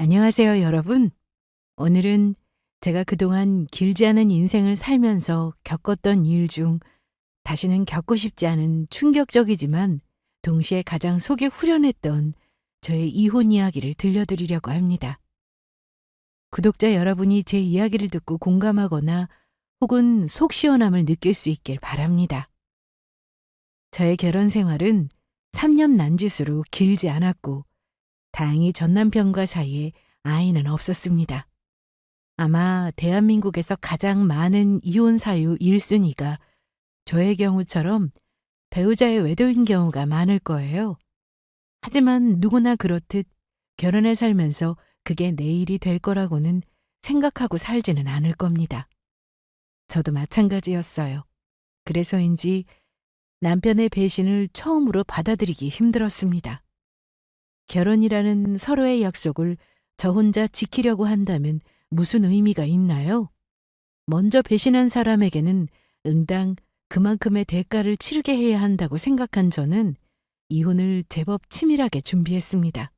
안녕하세요, 여러분. 오늘은 제가 그동안 길지 않은 인생을 살면서 겪었던 일 중 다시는 겪고 싶지 않은 충격적이지만 동시에 가장 속이 후련했던 저의 이혼 이야기를 들려드리려고 합니다. 구독자 여러분이 제 이야기를 듣고 공감하거나 혹은 속 시원함을 느낄 수 있길 바랍니다. 저의 결혼 생활은 3년 난짓으로 길지 않았고 다행히 전 남편과 사이에 아이는 없었습니다. 아마 대한민국에서 가장 많은 이혼 사유 1순위가 저의 경우처럼 배우자의 외도인 경우가 많을 거예요. 하지만 누구나 그렇듯 결혼해 살면서 그게 내 일이 될 거라고는 생각하고 살지는 않을 겁니다. 저도 마찬가지였어요. 그래서인지 남편의 배신을 처음으로 받아들이기 힘들었습니다. 결혼이라는 서로의 약속을 저 혼자 지키려고 한다면 무슨 의미가 있나요? 먼저 배신한 사람에게는 응당 그만큼의 대가를 치르게 해야 한다고 생각한 저는 이혼을 제법 치밀하게 준비했습니다.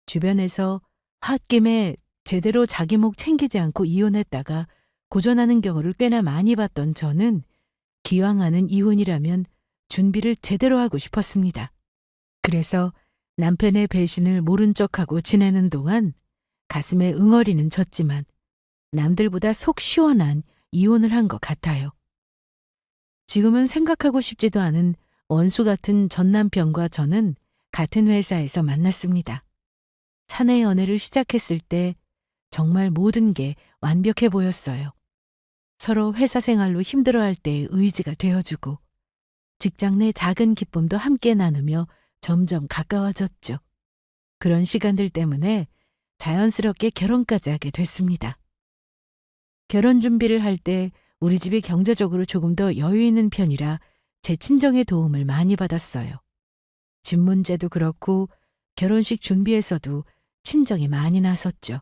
주변에서 홧김에 제대로 자기 목 챙기지 않고 이혼했다가 고전하는 경우를 꽤나 많이 봤던 저는 기왕하는 이혼이라면 준비를 제대로 하고 싶었습니다. 그래서 남편의 배신을 모른 척하고 지내는 동안 가슴에 응어리는 졌지만 남들보다 속 시원한 이혼을 한 것 같아요. 지금은 생각하고 싶지도 않은 원수 같은 전 남편과 저는 같은 회사에서 만났습니다. 사내 연애를 시작했을 때 정말 모든 게 완벽해 보였어요. 서로 회사 생활로 힘들어할 때의 의지가 되어주고 직장 내 작은 기쁨도 함께 나누며 점점 가까워졌죠. 그런 시간들 때문에 자연스럽게 결혼까지 하게 됐습니다. 결혼 준비를 할 때 우리 집이 경제적으로 조금 더 여유 있는 편이라 제 친정의 도움을 많이 받았어요. 집 문제도 그렇고 결혼식 준비에서도 친정이 많이 나섰죠.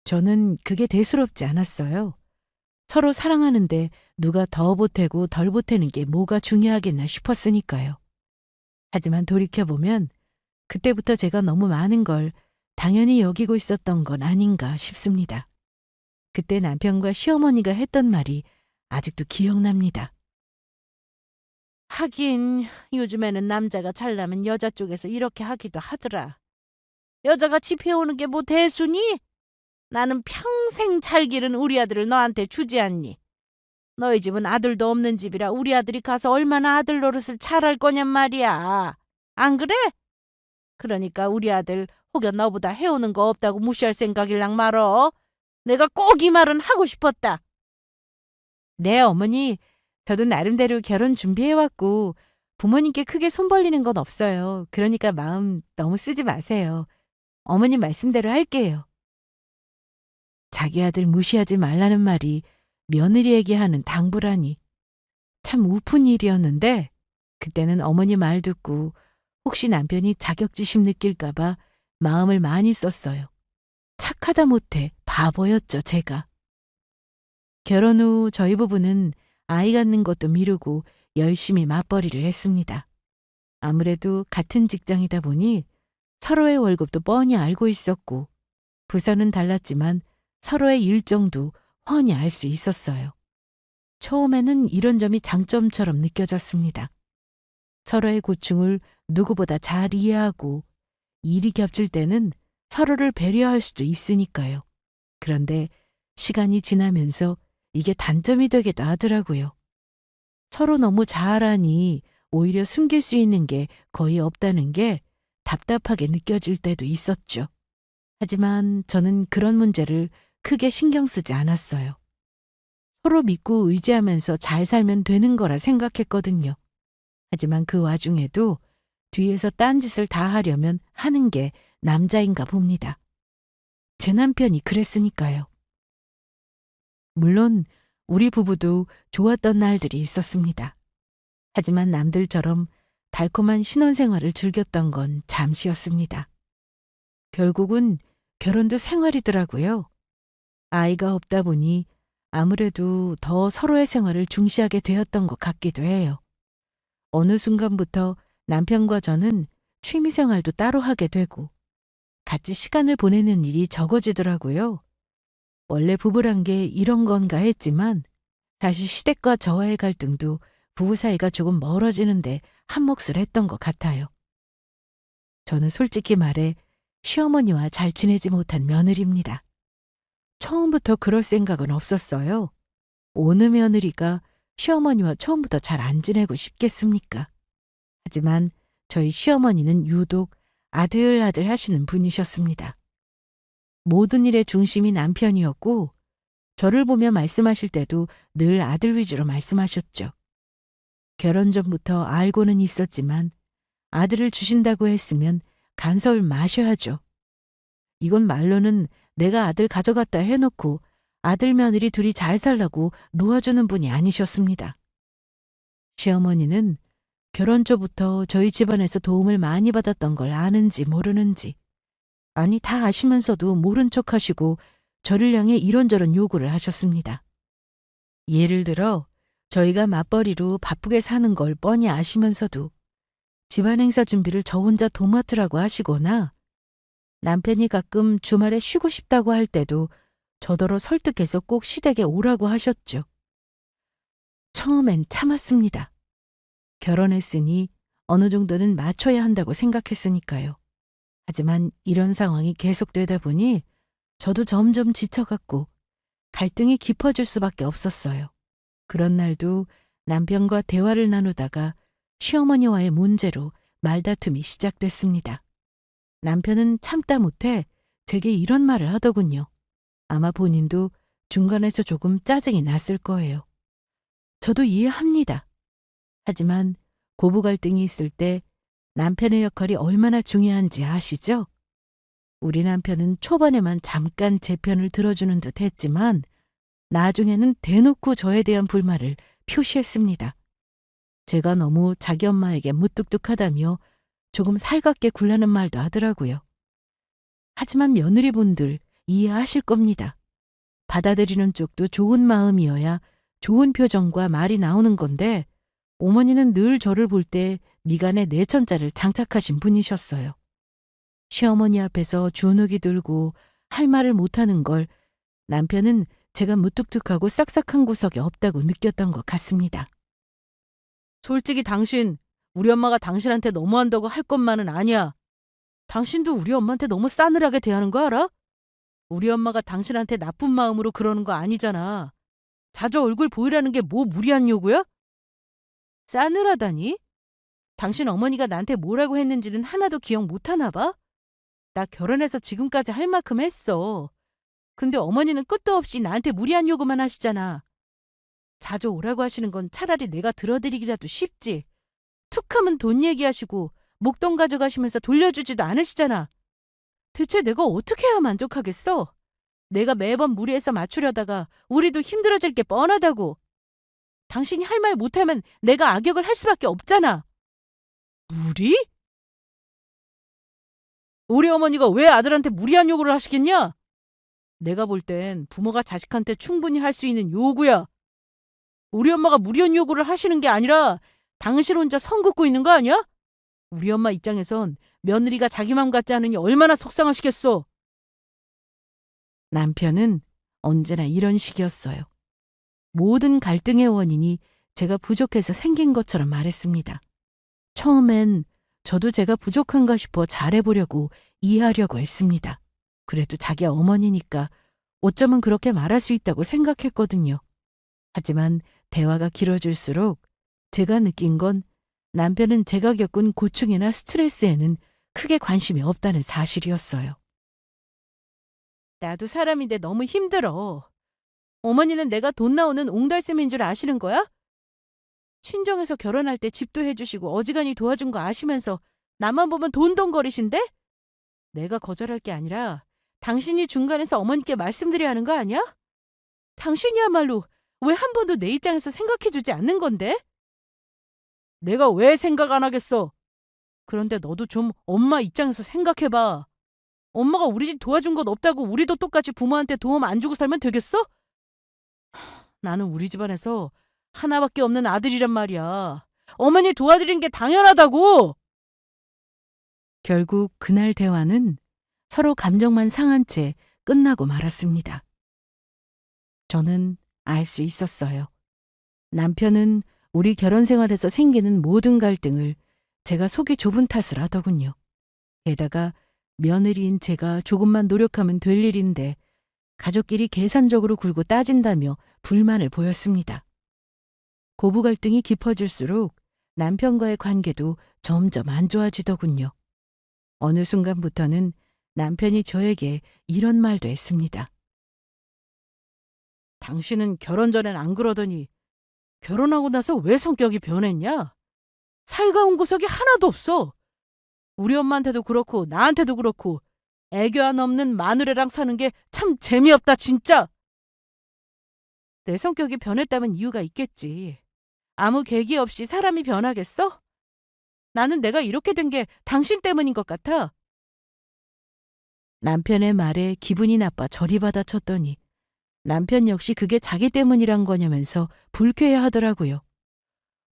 저는 그게 대수롭지 않았어요. 서로 사랑하는데 누가 더 보태고 덜 보태는 게 뭐가 중요하겠나 싶었으니까요. 하지만 돌이켜보면 그때부터 제가 너무 많은 걸 당연히 여기고 있었던 건 아닌가 싶습니다. 그때 남편과 시어머니가 했던 말이 아직도 기억납니다. 하긴 요즘에는 남자가 잘나면 여자 쪽에서 이렇게 하기도 하더라. 여자가 집 해오는 게 뭐 대수니? 나는 평생 잘 기른 우리 아들을 너한테 주지 않니? 너희 집은 아들도 없는 집이라 우리 아들이 가서 얼마나 아들 노릇을 잘할 거냔 말이야. 안 그래? 그러니까 우리 아들 혹여 너보다 해오는 거 없다고 무시할 생각일랑 말어. 내가 꼭 이 말은 하고 싶었다. 네, 어머니. 저도 나름대로 결혼 준비해왔고 부모님께 크게 손 벌리는 건 없어요. 그러니까 마음 너무 쓰지 마세요. 어머님 말씀대로 할게요. 자기 아들 무시하지 말라는 말이 며느리에게 하는 당부라니. 참 우픈 일이었는데 그때는 어머니 말 듣고 혹시 남편이 자격지심 느낄까봐 마음을 많이 썼어요. 착하다 못해 바보였죠, 제가. 결혼 후 저희 부부는 아이 갖는 것도 미루고 열심히 맞벌이를 했습니다. 아무래도 같은 직장이다 보니 서로의 월급도 뻔히 알고 있었고 부서는 달랐지만 서로의 일정도 훤히 알 수 있었어요. 처음에는 이런 점이 장점처럼 느껴졌습니다. 서로의 고충을 누구보다 잘 이해하고 일이 겹칠 때는 서로를 배려할 수도 있으니까요. 그런데 시간이 지나면서 이게 단점이 되기도 하더라고요. 서로 너무 잘 아니 오히려 숨길 수 있는 게 거의 없다는 게 답답하게 느껴질 때도 있었죠. 하지만 저는 그런 문제를 크게 신경 쓰지 않았어요. 서로 믿고 의지하면서 잘 살면 되는 거라 생각했거든요. 하지만 그 와중에도 뒤에서 딴짓을 다 하려면 하는 게 남자인가 봅니다. 제 남편이 그랬으니까요. 물론 우리 부부도 좋았던 날들이 있었습니다. 하지만 남들처럼 달콤한 신혼생활을 즐겼던 건 잠시였습니다. 결국은 결혼도 생활이더라고요. 아이가 없다 보니 아무래도 더 서로의 생활을 중시하게 되었던 것 같기도 해요. 어느 순간부터 남편과 저는 취미생활도 따로 하게 되고 같이 시간을 보내는 일이 적어지더라고요. 원래 부부란 게 이런 건가 했지만 사실 시댁과 저와의 갈등도 부부 사이가 조금 멀어지는데 한몫을 했던 것 같아요. 저는 솔직히 말해 시어머니와 잘 지내지 못한 며느리입니다. 처음부터 그럴 생각은 없었어요. 어느 며느리가 시어머니와 처음부터 잘 안 지내고 싶겠습니까? 하지만 저희 시어머니는 유독 아들아들 하시는 분이셨습니다. 모든 일의 중심이 남편이었고 저를 보며 말씀하실 때도 늘 아들 위주로 말씀하셨죠. 결혼 전부터 알고는 있었지만 아들을 주신다고 했으면 간섭을 마셔야죠. 이건 말로는 내가 아들 가져갔다 해놓고 아들 며느리 둘이 잘 살라고 놓아주는 분이 아니셨습니다. 시어머니는 결혼 초부터 저희 집안에서 도움을 많이 받았던 걸 아는지 모르는지, 아니 다 아시면서도 모른 척 하시고 저를 향해 이런저런 요구를 하셨습니다. 예를 들어 저희가 맞벌이로 바쁘게 사는 걸 뻔히 아시면서도 집안 행사 준비를 저 혼자 도맡으라고 하시거나 남편이 가끔 주말에 쉬고 싶다고 할 때도 저더러 설득해서 꼭 시댁에 오라고 하셨죠. 처음엔 참았습니다. 결혼했으니 어느 정도는 맞춰야 한다고 생각했으니까요. 하지만 이런 상황이 계속되다 보니 저도 점점 지쳐갔고 갈등이 깊어질 수밖에 없었어요. 그런 날도 남편과 대화를 나누다가 시어머니와의 문제로 말다툼이 시작됐습니다. 남편은 참다 못해 제게 이런 말을 하더군요. 아마 본인도 중간에서 조금 짜증이 났을 거예요. 저도 이해합니다. 하지만 고부 갈등이 있을 때 남편의 역할이 얼마나 중요한지 아시죠? 우리 남편은 초반에만 잠깐 제 편을 들어주는 듯 했지만 나중에는 대놓고 저에 대한 불만을 표시했습니다. 제가 너무 자기 엄마에게 무뚝뚝하다며 조금 살갑게 굴라는 말도 하더라고요. 하지만 며느리분들 이해하실 겁니다. 받아들이는 쪽도 좋은 마음이어야 좋은 표정과 말이 나오는 건데 어머니는 늘 저를 볼 때 미간에 내천자를 장착하신 분이셨어요. 시어머니 앞에서 주눅이 들고 할 말을 못하는 걸 남편은 제가 무뚝뚝하고 싹싹한 구석이 없다고 느꼈던 것 같습니다. 솔직히 당신, 우리 엄마가 당신한테 너무한다고 할 것만은 아니야. 당신도 우리 엄마한테 너무 싸늘하게 대하는 거 알아? 우리 엄마가 당신한테 나쁜 마음으로 그러는 거 아니잖아. 자주 얼굴 보이라는 게 뭐 무리한 요구야? 싸늘하다니? 당신 어머니가 나한테 뭐라고 했는지는 하나도 기억 못하나 봐? 나 결혼해서 지금까지 할 만큼 했어. 근데 어머니는 끝도 없이 나한테 무리한 요구만 하시잖아. 자주 오라고 하시는 건 차라리 내가 들어드리기라도 쉽지. 툭하면 돈 얘기하시고 목돈 가져가시면서 돌려주지도 않으시잖아. 대체 내가 어떻게 해야 만족하겠어? 내가 매번 무리해서 맞추려다가 우리도 힘들어질 게 뻔하다고. 당신이 할 말 못하면 내가 악역을 할 수밖에 없잖아. 무리? 우리 어머니가 왜 아들한테 무리한 요구를 하시겠냐? 내가 볼 땐 부모가 자식한테 충분히 할 수 있는 요구야. 우리 엄마가 무리한 요구를 하시는 게 아니라 당신 혼자 선 긋고 있는 거 아니야? 우리 엄마 입장에선 며느리가 자기 맘 같지 않으니 얼마나 속상하시겠어. 남편은 언제나 이런 식이었어요. 모든 갈등의 원인이 제가 부족해서 생긴 것처럼 말했습니다. 처음엔 저도 제가 부족한가 싶어 잘해보려고 이해하려고 했습니다. 그래도 자기 어머니니까 어쩌면 그렇게 말할 수 있다고 생각했거든요. 하지만 대화가 길어질수록 제가 느낀 건 남편은 제가 겪은 고충이나 스트레스에는 크게 관심이 없다는 사실이었어요. 나도 사람인데 너무 힘들어. 어머니는 내가 돈 나오는 옹달샘인 줄 아시는 거야? 친정에서 결혼할 때 집도 해주시고 어지간히 도와준 거 아시면서 나만 보면 돈돈거리신데? 내가 거절할 게 아니라 당신이 중간에서 어머니께 말씀드려야 하는 거 아니야? 당신이야말로 왜 한 번도 내 입장에서 생각해주지 않는 건데? 내가 왜 생각 안 하겠어? 그런데 너도 좀 엄마 입장에서 생각해봐. 엄마가 우리 집 도와준 것 없다고 우리도 똑같이 부모한테 도움 안 주고 살면 되겠어? 나는 우리 집안에서 하나밖에 없는 아들이란 말이야. 어머니 도와드린 게 당연하다고! 결국 그날 대화는 서로 감정만 상한 채 끝나고 말았습니다. 저는 알 수 있었어요. 남편은 우리 결혼 생활에서 생기는 모든 갈등을 제가 속이 좁은 탓을 하더군요. 게다가 며느리인 제가 조금만 노력하면 될 일인데 가족끼리 계산적으로 굴고 따진다며 불만을 보였습니다. 고부 갈등이 깊어질수록 남편과의 관계도 점점 안 좋아지더군요. 어느 순간부터는 남편이 저에게 이런 말도 했습니다. 당신은 결혼 전엔 안 그러더니 결혼하고 나서 왜 성격이 변했냐? 살가운 구석이 하나도 없어. 우리 엄마한테도 그렇고 나한테도 그렇고 애교 안 없는 마누라랑 사는 게 참 재미없다 진짜. 내 성격이 변했다면 이유가 있겠지. 아무 계기 없이 사람이 변하겠어? 나는 내가 이렇게 된 게 당신 때문인 것 같아. 남편의 말에 기분이 나빠 저리 받아쳤더니 남편 역시 그게 자기 때문이란 거냐면서 불쾌해하더라고요.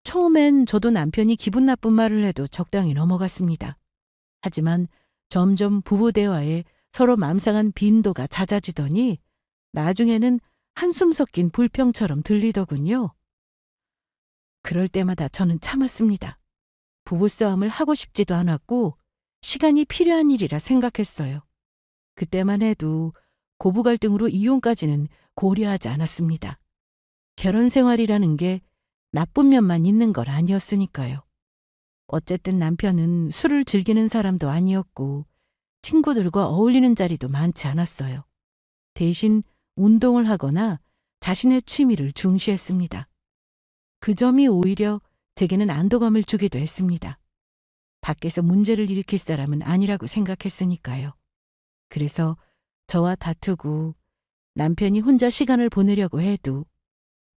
처음엔 저도 남편이 기분 나쁜 말을 해도 적당히 넘어갔습니다. 하지만 점점 부부 대화에 서로 맘 상한 빈도가 잦아지더니 나중에는 한숨 섞인 불평처럼 들리더군요. 그럴 때마다 저는 참았습니다. 부부싸움을 하고 싶지도 않았고 시간이 필요한 일이라 생각했어요. 그때만 해도 고부 갈등으로 이혼까지는 고려하지 않았습니다. 결혼 생활이라는 게 나쁜 면만 있는 걸 아니었으니까요. 어쨌든 남편은 술을 즐기는 사람도 아니었고 친구들과 어울리는 자리도 많지 않았어요. 대신 운동을 하거나 자신의 취미를 중시했습니다. 그 점이 오히려 제게는 안도감을 주기도 했습니다. 밖에서 문제를 일으킬 사람은 아니라고 생각했으니까요. 그래서 저와 다투고 남편이 혼자 시간을 보내려고 해도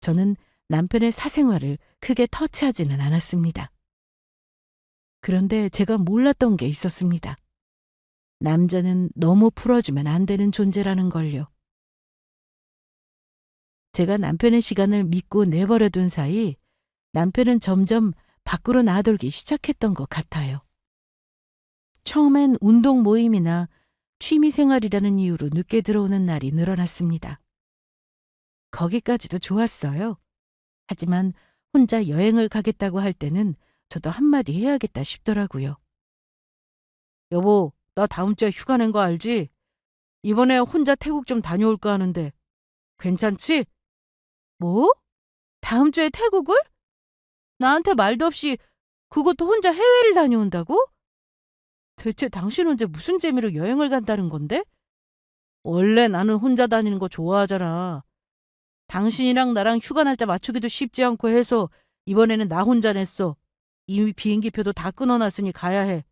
저는 남편의 사생활을 크게 터치하지는 않았습니다. 그런데 제가 몰랐던 게 있었습니다. 남자는 너무 풀어주면 안 되는 존재라는 걸요. 제가 남편의 시간을 믿고 내버려둔 사이 남편은 점점 밖으로 나돌기 시작했던 것 같아요. 처음엔 운동 모임이나 취미 생활이라는 이유로 늦게 들어오는 날이 늘어났습니다. 거기까지도 좋았어요. 하지만 혼자 여행을 가겠다고 할 때는 저도 한마디 해야겠다 싶더라고요. 여보, 나 다음 주에 휴가 낸 거 알지? 이번에 혼자 태국 좀 다녀올까 하는데 괜찮지? 뭐? 다음 주에 태국을? 나한테 말도 없이 그것도 혼자 해외를 다녀온다고? 대체 당신 언제 무슨 재미로 여행을 간다는 건데? 원래 나는 혼자 다니는 거 좋아하잖아. 당신이랑 나랑 휴가 날짜 맞추기도 쉽지 않고 해서 이번에는 나 혼자 냈어. 이미 비행기표도 다 끊어놨으니 가야 해.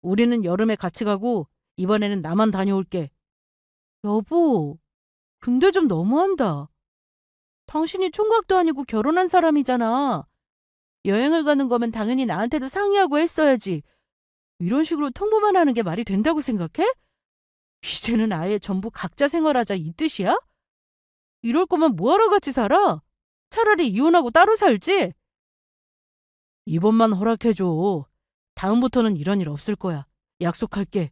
우리는 여름에 같이 가고 이번에는 나만 다녀올게. 여보, 근데 좀 너무한다. 당신이 총각도 아니고 결혼한 사람이잖아. 여행을 가는 거면 당연히 나한테도 상의하고 했어야지. 이런 식으로 통보만 하는 게 말이 된다고 생각해? 이제는 아예 전부 각자 생활하자 이 뜻이야? 이럴 거면 뭐하러 같이 살아? 차라리 이혼하고 따로 살지? 이번만 허락해줘. 다음부터는 이런 일 없을 거야. 약속할게.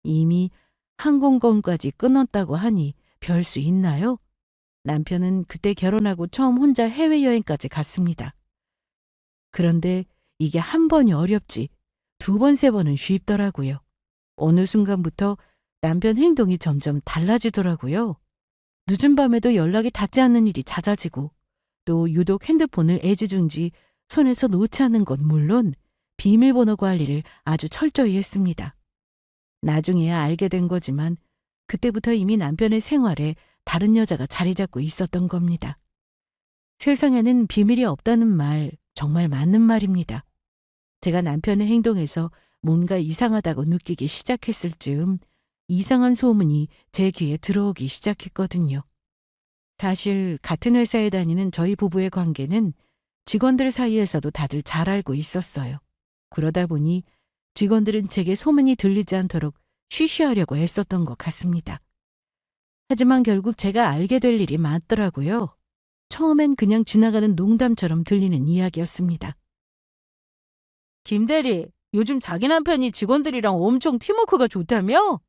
이미 항공권까지 끊었다고 하니 별 수 있나요? 남편은 그때 결혼하고 처음 혼자 해외여행까지 갔습니다. 그런데 이게 한 번이 어렵지 두 번, 세 번은 쉽더라고요. 어느 순간부터 남편 행동이 점점 달라지더라고요. 늦은 밤에도 연락이 닿지 않는 일이 잦아지고 또 유독 핸드폰을 애지중지 손에서 놓지 않는 건 물론 비밀번호 관리를 아주 철저히 했습니다. 나중에야 알게 된 거지만 그때부터 이미 남편의 생활에 다른 여자가 자리 잡고 있었던 겁니다. 세상에는 비밀이 없다는 말 정말 맞는 말입니다. 제가 남편의 행동에서 뭔가 이상하다고 느끼기 시작했을 즈음 이상한 소문이 제 귀에 들어오기 시작했거든요. 사실 같은 회사에 다니는 저희 부부의 관계는 직원들 사이에서도 다들 잘 알고 있었어요. 그러다 보니 직원들은 제게 소문이 들리지 않도록 쉬쉬하려고 했었던 것 같습니다. 하지만 결국 제가 알게 될 일이 많더라고요. 처음엔 그냥 지나가는 농담처럼 들리는 이야기였습니다. 김 대리, 요즘 자기 남편이 직원들이랑 엄청 팀워크가 좋다며?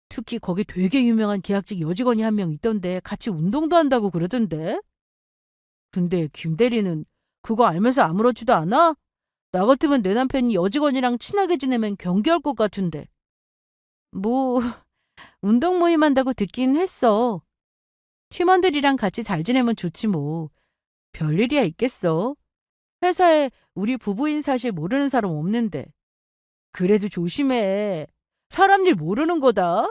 특히 거기 되게 유명한 계약직 여직원이 한 명 있던데 같이 운동도 한다고 그러던데. 근데 김 대리는 그거 알면서 아무렇지도 않아? 나 같으면 내 남편이 여직원이랑 친하게 지내면 경계할 것 같은데. 뭐 운동 모임 한다고 듣긴 했어. 팀원들이랑 같이 잘 지내면 좋지 뭐. 별일이야 있겠어. 회사에 우리 부부인 사실 모르는 사람 없는데. 그래도 조심해. 사람 일 모르는 거다.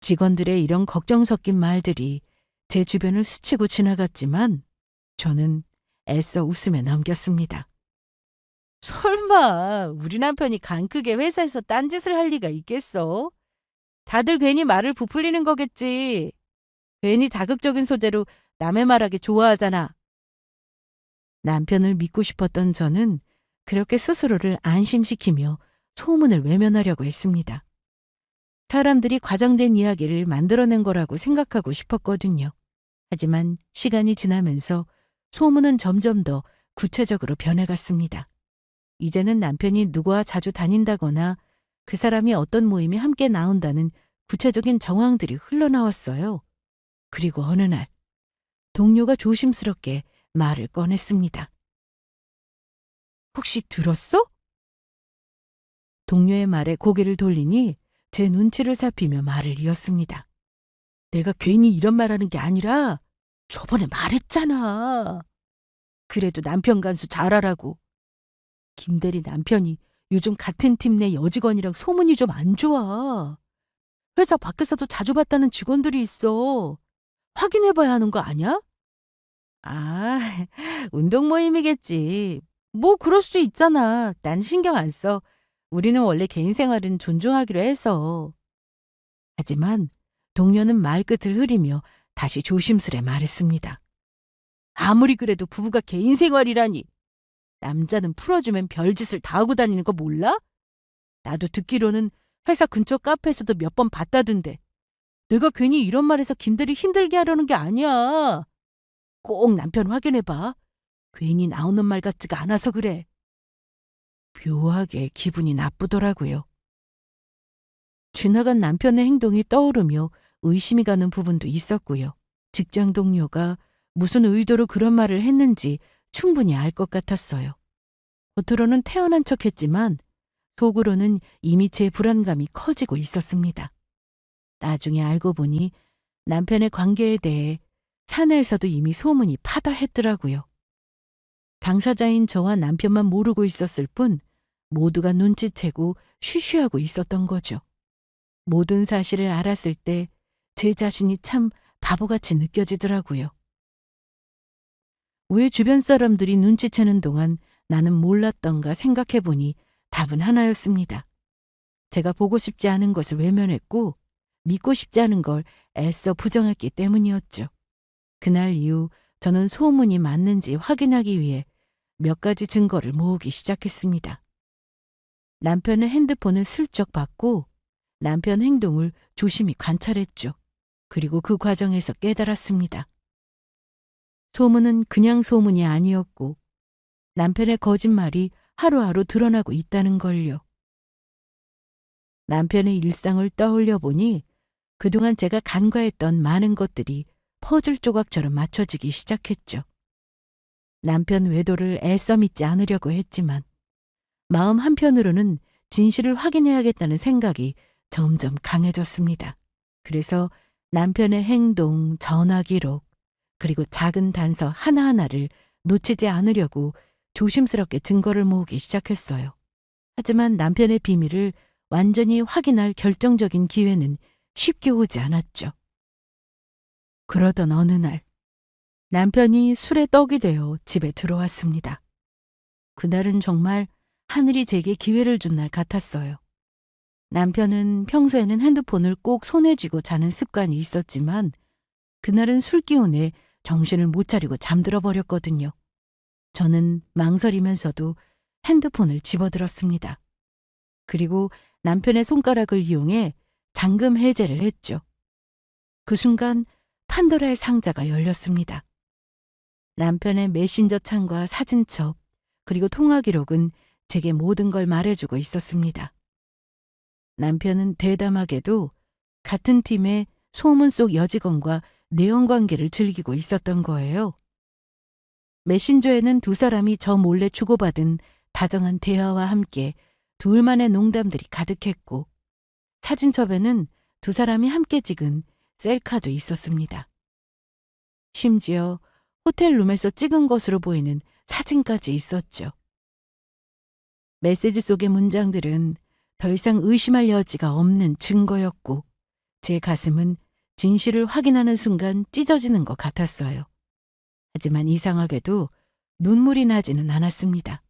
직원들의 이런 걱정 섞인 말들이 제 주변을 스치고 지나갔지만 저는 애써 웃으며 넘겼습니다. 설마 우리 남편이 간 크게 회사에서 딴짓을 할 리가 있겠어? 다들 괜히 말을 부풀리는 거겠지. 괜히 자극적인 소재로 남의 말하기 좋아하잖아. 남편을 믿고 싶었던 저는 그렇게 스스로를 안심시키며 소문을 외면하려고 했습니다. 사람들이 과장된 이야기를 만들어낸 거라고 생각하고 싶었거든요. 하지만 시간이 지나면서 소문은 점점 더 구체적으로 변해갔습니다. 이제는 남편이 누구와 자주 다닌다거나 그 사람이 어떤 모임에 함께 나온다는 구체적인 정황들이 흘러나왔어요. 그리고 어느 날 동료가 조심스럽게 말을 꺼냈습니다. 혹시 들었어? 동료의 말에 고개를 돌리니 제 눈치를 살피며 말을 이었습니다. 내가 괜히 이런 말하는 게 아니라 저번에 말했잖아. 그래도 남편 간수 잘하라고. 김대리 남편이 요즘 같은 팀 내 여직원이랑 소문이 좀 안 좋아. 회사 밖에서도 자주 봤다는 직원들이 있어. 확인해봐야 하는 거 아니야? 아, 운동 모임이겠지. 뭐 그럴 수 있잖아. 난 신경 안 써. 우리는 원래 개인 생활은 존중하기로 해서. 하지만 동료는 말끝을 흐리며 다시 조심스레 말했습니다. 아무리 그래도 부부가 개인 생활이라니. 남자는 풀어주면 별짓을 다 하고 다니는 거 몰라? 나도 듣기로는 회사 근처 카페에서도 몇 번 봤다던데. 내가 괜히 이런 말해서 김대리 힘들게 하려는 게 아니야. 꼭 남편 확인해봐. 괜히 나오는 말 같지가 않아서 그래. 묘하게 기분이 나쁘더라고요. 지나간 남편의 행동이 떠오르며 의심이 가는 부분도 있었고요. 직장 동료가 무슨 의도로 그런 말을 했는지 충분히 알 것 같았어요. 겉으로는 태연한 척했지만 속으로는 이미 제 불안감이 커지고 있었습니다. 나중에 알고 보니 남편의 관계에 대해 사내에서도 이미 소문이 파다했더라고요. 당사자인 저와 남편만 모르고 있었을 뿐 모두가 눈치채고 쉬쉬하고 있었던 거죠. 모든 사실을 알았을 때 제 자신이 참 바보같이 느껴지더라고요. 왜 주변 사람들이 눈치채는 동안 나는 몰랐던가 생각해보니 답은 하나였습니다. 제가 보고 싶지 않은 것을 외면했고 믿고 싶지 않은 걸 애써 부정했기 때문이었죠. 그날 이후 저는 소문이 맞는지 확인하기 위해 몇 가지 증거를 모으기 시작했습니다. 남편의 핸드폰을 슬쩍 받고 남편 행동을 조심히 관찰했죠. 그리고 그 과정에서 깨달았습니다. 소문은 그냥 소문이 아니었고 남편의 거짓말이 하루하루 드러나고 있다는 걸요. 남편의 일상을 떠올려 보니 그동안 제가 간과했던 많은 것들이 퍼즐 조각처럼 맞춰지기 시작했죠. 남편 외도를 애써 믿지 않으려고 했지만 마음 한편으로는 진실을 확인해야겠다는 생각이 점점 강해졌습니다. 그래서 남편의 행동, 전화 기록, 그리고 작은 단서 하나하나를 놓치지 않으려고 조심스럽게 증거를 모으기 시작했어요. 하지만 남편의 비밀을 완전히 확인할 결정적인 기회는 쉽게 오지 않았죠. 그러던 어느 날 남편이 술에 떡이 되어 집에 들어왔습니다. 그날은 정말 하늘이 제게 기회를 준 날 같았어요. 남편은 평소에는 핸드폰을 꼭 손에 쥐고 자는 습관이 있었지만 그날은 술 기운에 정신을 못 차리고 잠들어 버렸거든요. 저는 망설이면서도 핸드폰을 집어들었습니다. 그리고 남편의 손가락을 이용해 잠금 해제를 했죠. 그 순간 판도라의 상자가 열렸습니다. 남편의 메신저 창과 사진첩, 그리고 통화 기록은 제게 모든 걸 말해주고 있었습니다. 남편은 대담하게도 같은 팀의 소문 속 여직원과 내연관계를 즐기고 있었던 거예요. 메신저에는 두 사람이 저 몰래 주고받은 다정한 대화와 함께 둘만의 농담들이 가득했고 사진첩에는 두 사람이 함께 찍은 셀카도 있었습니다. 심지어 호텔 룸에서 찍은 것으로 보이는 사진까지 있었죠. 메시지 속의 문장들은 더 이상 의심할 여지가 없는 증거였고 제 가슴은 진실을 확인하는 순간 찢어지는 것 같았어요. 하지만 이상하게도 눈물이 나지는 않았습니다.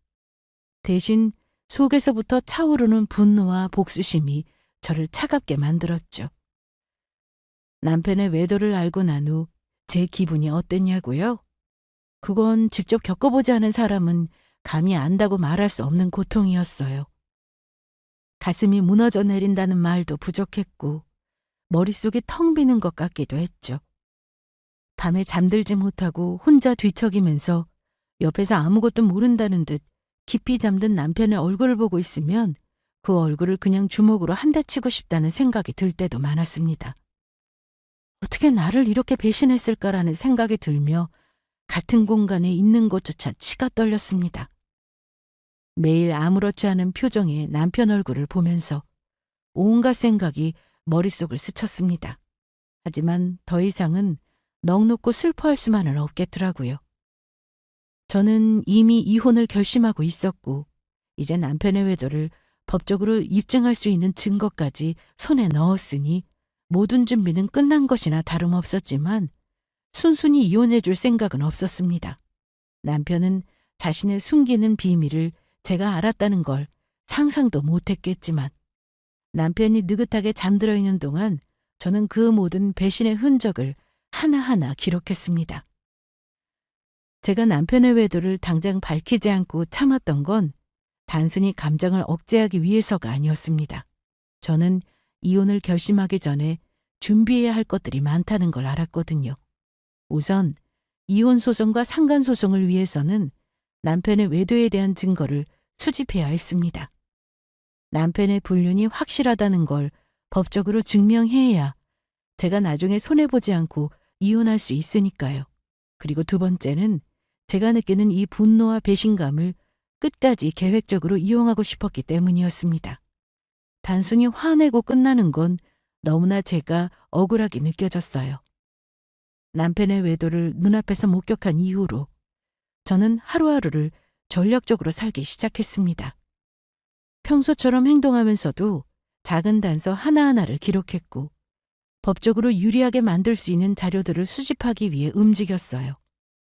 대신 속에서부터 차오르는 분노와 복수심이 저를 차갑게 만들었죠. 남편의 외도를 알고 난 후 제 기분이 어땠냐고요? 그건 직접 겪어보지 않은 사람은 감히 안다고 말할 수 없는 고통이었어요. 가슴이 무너져 내린다는 말도 부족했고 머릿속이 텅 비는 것 같기도 했죠. 밤에 잠들지 못하고 혼자 뒤척이면서 옆에서 아무것도 모른다는 듯 깊이 잠든 남편의 얼굴을 보고 있으면 그 얼굴을 그냥 주먹으로 한 대 치고 싶다는 생각이 들 때도 많았습니다. 어떻게 나를 이렇게 배신했을까라는 생각이 들며 같은 공간에 있는 것조차 치가 떨렸습니다. 매일 아무렇지 않은 표정의 남편 얼굴을 보면서 온갖 생각이 머릿속을 스쳤습니다. 하지만 더 이상은 넋놓고 슬퍼할 수만은 없겠더라고요. 저는 이미 이혼을 결심하고 있었고 이제 남편의 외도를 법적으로 입증할 수 있는 증거까지 손에 넣었으니 모든 준비는 끝난 것이나 다름없었지만 순순히 이혼해 줄 생각은 없었습니다. 남편은 자신의 숨기는 비밀을 제가 알았다는 걸 상상도 못했겠지만 남편이 느긋하게 잠들어 있는 동안 저는 그 모든 배신의 흔적을 하나하나 기록했습니다. 제가 남편의 외도를 당장 밝히지 않고 참았던 건 단순히 감정을 억제하기 위해서가 아니었습니다. 저는 이혼을 결심하기 전에 준비해야 할 것들이 많다는 걸 알았거든요. 우선 이혼 소송과 상간 소송을 위해서는 남편의 외도에 대한 증거를 수집해야 했습니다. 남편의 불륜이 확실하다는 걸 법적으로 증명해야 제가 나중에 손해보지 않고 이혼할 수 있으니까요. 그리고 두 번째는 제가 느끼는 이 분노와 배신감을 끝까지 계획적으로 이용하고 싶었기 때문이었습니다. 단순히 화내고 끝나는 건 너무나 제가 억울하게 느껴졌어요. 남편의 외도를 눈앞에서 목격한 이후로 저는 하루하루를 전략적으로 살기 시작했습니다. 평소처럼 행동하면서도 작은 단서 하나하나를 기록했고 법적으로 유리하게 만들 수 있는 자료들을 수집하기 위해 움직였어요.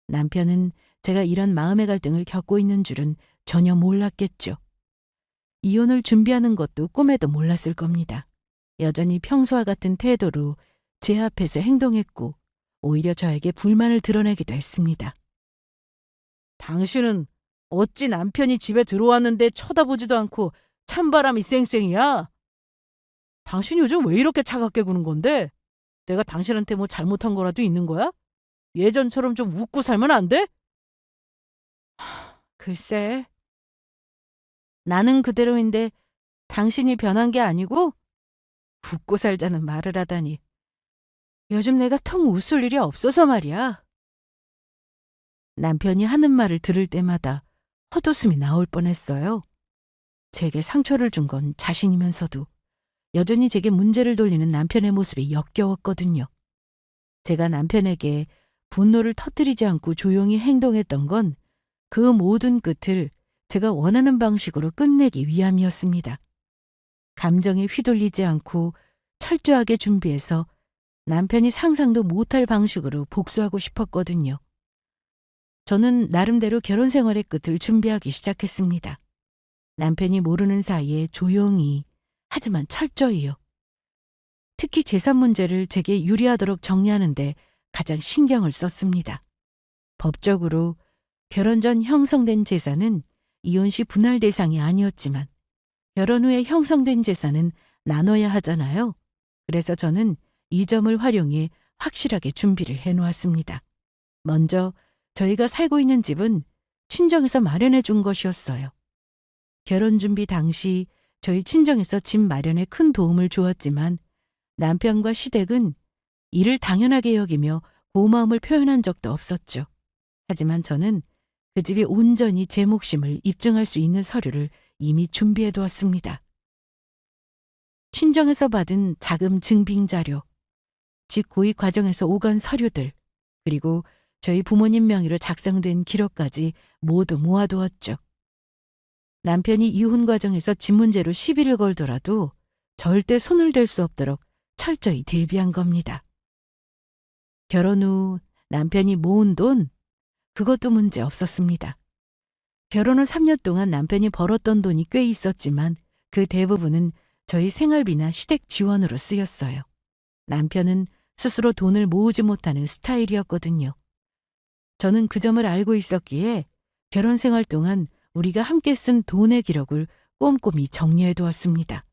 남편은 제가 이런 마음의 갈등을 겪고 있는 줄은 전혀 몰랐겠죠. 이혼을 준비하는 것도 꿈에도 몰랐을 겁니다. 여전히 평소와 같은 태도로 제 앞에서 행동했고 오히려 저에게 불만을 드러내기도 했습니다. 당신은 어찌 남편이 집에 들어왔는데 쳐다보지도 않고 찬바람이 쌩쌩이야? 당신 요즘 왜 이렇게 차갑게 구는 건데? 내가 당신한테 뭐 잘못한 거라도 있는 거야? 예전처럼 좀 웃고 살면 안 돼? 글쎄, 나는 그대로인데 당신이 변한 게 아니고 웃고 살자는 말을 하다니. 요즘 내가 통 웃을 일이 없어서 말이야. 남편이 하는 말을 들을 때마다 헛웃음이 나올 뻔했어요. 제게 상처를 준 건 자신이면서도 여전히 제게 문제를 돌리는 남편의 모습이 역겨웠거든요. 제가 남편에게 분노를 터뜨리지 않고 조용히 행동했던 건 그 모든 끝을 제가 원하는 방식으로 끝내기 위함이었습니다. 감정에 휘둘리지 않고 철저하게 준비해서 남편이 상상도 못할 방식으로 복수하고 싶었거든요. 저는 나름대로 결혼 생활의 끝을 준비하기 시작했습니다. 남편이 모르는 사이에 조용히 하지만 철저히요. 특히 재산 문제를 제게 유리하도록 정리하는데 가장 신경을 썼습니다. 법적으로 결혼 전 형성된 재산은 이혼 시 분할 대상이 아니었지만 결혼 후에 형성된 재산은 나눠야 하잖아요. 그래서 저는 이 점을 활용해 확실하게 준비를 해놓았습니다. 먼저 저희가 살고 있는 집은 친정에서 마련해 준 것이었어요. 결혼 준비 당시 저희 친정에서 집 마련에 큰 도움을 주었지만 남편과 시댁은 이를 당연하게 여기며 고마움을 표현한 적도 없었죠. 하지만 저는 그 집이 온전히 제 몫임을 입증할 수 있는 서류를 이미 준비해 두었습니다. 친정에서 받은 자금 증빙 자료, 집 구입 과정에서 오간 서류들, 그리고 저희 부모님 명의로 작성된 기록까지 모두 모아두었죠. 남편이 이혼 과정에서 집 문제로 시비를 걸더라도 절대 손을 댈 수 없도록 철저히 대비한 겁니다. 결혼 후 남편이 모은 돈, 그것도 문제 없었습니다. 결혼 후 3년 동안 남편이 벌었던 돈이 꽤 있었지만 그 대부분은 저희 생활비나 시댁 지원으로 쓰였어요. 남편은 스스로 돈을 모으지 못하는 스타일이었거든요. 저는 그 점을 알고 있었기에 결혼 생활 동안 우리가 함께 쓴 돈의 기록을 꼼꼼히 정리해 두었습니다.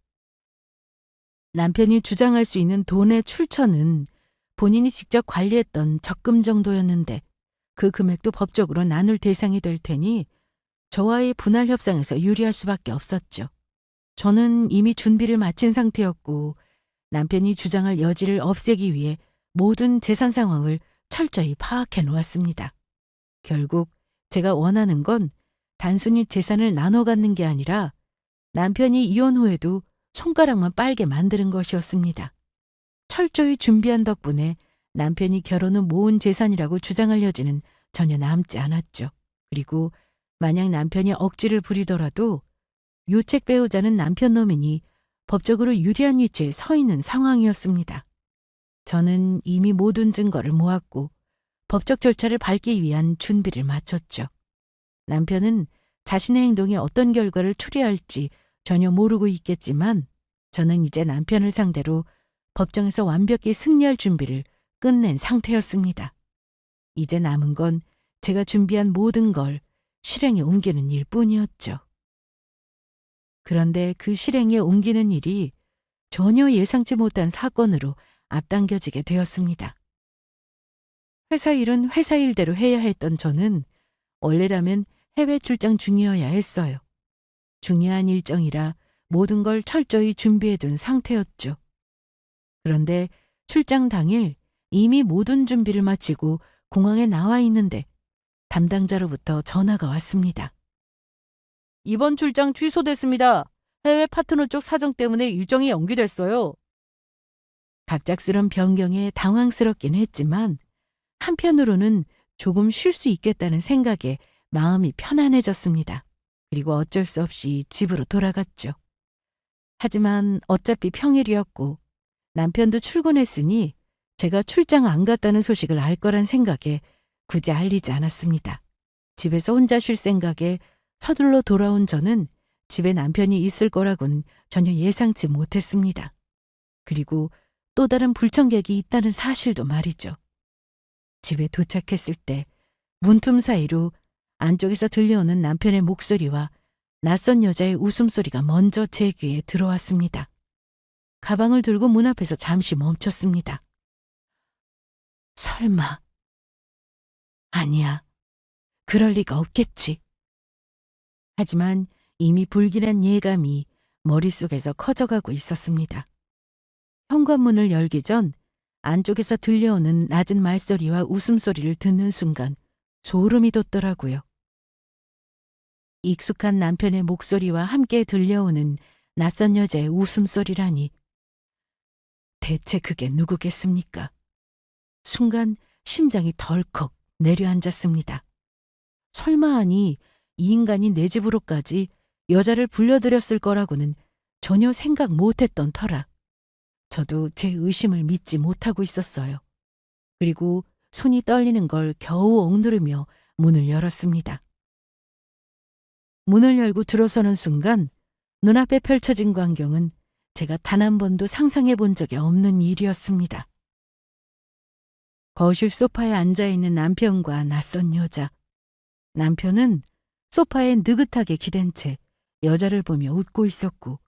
남편이 주장할 수 있는 돈의 출처는 본인이 직접 관리했던 적금 정도였는데 그 금액도 법적으로 나눌 대상이 될 테니 저와의 분할 협상에서 유리할 수밖에 없었죠. 저는 이미 준비를 마친 상태였고 남편이 주장할 여지를 없애기 위해 모든 재산 상황을 철저히 파악해 놓았습니다. 결국 제가 원하는 건 단순히 재산을 나눠 갖는 게 아니라 남편이 이혼 후에도 손가락만 빨게 만드는 것이었습니다. 철저히 준비한 덕분에 남편이 결혼 후 모은 재산이라고 주장할 여지는 전혀 남지 않았죠. 그리고 만약 남편이 억지를 부리더라도 유책 배우자는 남편 노민이 법적으로 유리한 위치에 서 있는 상황이었습니다. 저는 이미 모든 증거를 모았고 법적 절차를 밟기 위한 준비를 마쳤죠. 남편은 자신의 행동에 어떤 결과를 초래할지 전혀 모르고 있겠지만 저는 이제 남편을 상대로 법정에서 완벽히 승리할 준비를 끝낸 상태였습니다. 이제 남은 건 제가 준비한 모든 걸 실행에 옮기는 일뿐이었죠. 그런데 그 실행에 옮기는 일이 전혀 예상치 못한 사건으로 앞당겨지게 되었습니다. 회사 일은 회사 일대로 해야 했던 저는 원래라면 해외 출장 중이어야 했어요. 중요한 일정이라 모든 걸 철저히 준비해둔 상태였죠. 그런데 출장 당일 이미 모든 준비를 마치고 공항에 나와 있는데 담당자로부터 전화가 왔습니다. 이번 출장 취소됐습니다. 해외 파트너 쪽 사정 때문에 일정이 연기됐어요. 갑작스런 변경에 당황스럽긴 했지만 한편으로는 조금 쉴 수 있겠다는 생각에 마음이 편안해졌습니다. 그리고 어쩔 수 없이 집으로 돌아갔죠. 하지만 어차피 평일이었고 남편도 출근했으니 제가 출장 안 갔다는 소식을 알 거란 생각에 굳이 알리지 않았습니다. 집에서 혼자 쉴 생각에 서둘러 돌아온 저는 집에 남편이 있을 거라고는 전혀 예상치 못했습니다. 그리고 또 다른 불청객이 있다는 사실도 말이죠. 집에 도착했을 때 문틈 사이로 안쪽에서 들려오는 남편의 목소리와 낯선 여자의 웃음소리가 먼저 제 귀에 들어왔습니다. 가방을 들고 문 앞에서 잠시 멈췄습니다. 설마. 아니야. 그럴 리가 없겠지. 하지만 이미 불길한 예감이 머릿속에서 커져가고 있었습니다. 현관문을 열기 전 안쪽에서 들려오는 낮은 말소리와 웃음소리를 듣는 순간 소름이 돋더라고요. 익숙한 남편의 목소리와 함께 들려오는 낯선 여자의 웃음소리라니. 대체 그게 누구겠습니까? 순간 심장이 덜컥 내려앉았습니다. 설마 하니 이 인간이 내 집으로까지 여자를 불려들였을 거라고는 전혀 생각 못했던 터라 저도 제 의심을 믿지 못하고 있었어요. 그리고 손이 떨리는 걸 겨우 억누르며 문을 열었습니다. 문을 열고 들어서는 순간 눈앞에 펼쳐진 광경은 제가 단 한 번도 상상해 본 적이 없는 일이었습니다. 거실 소파에 앉아있는 남편과 낯선 여자. 남편은 소파에 느긋하게 기댄 채 여자를 보며 웃고 있었고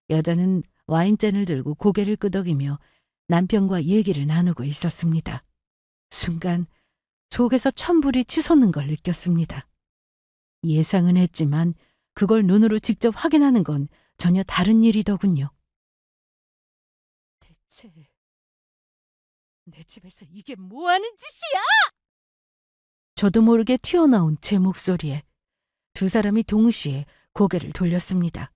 여자는 와인잔을 들고 고개를 끄덕이며 남편과 얘기를 나누고 있었습니다. 순간 속에서 천불이 치솟는 걸 느꼈습니다. 예상은 했지만 그걸 눈으로 직접 확인하는 건 전혀 다른 일이더군요. 대체 내 집에서 이게 뭐 하는 짓이야? 저도 모르게 튀어나온 제 목소리에 두 사람이 동시에 고개를 돌렸습니다.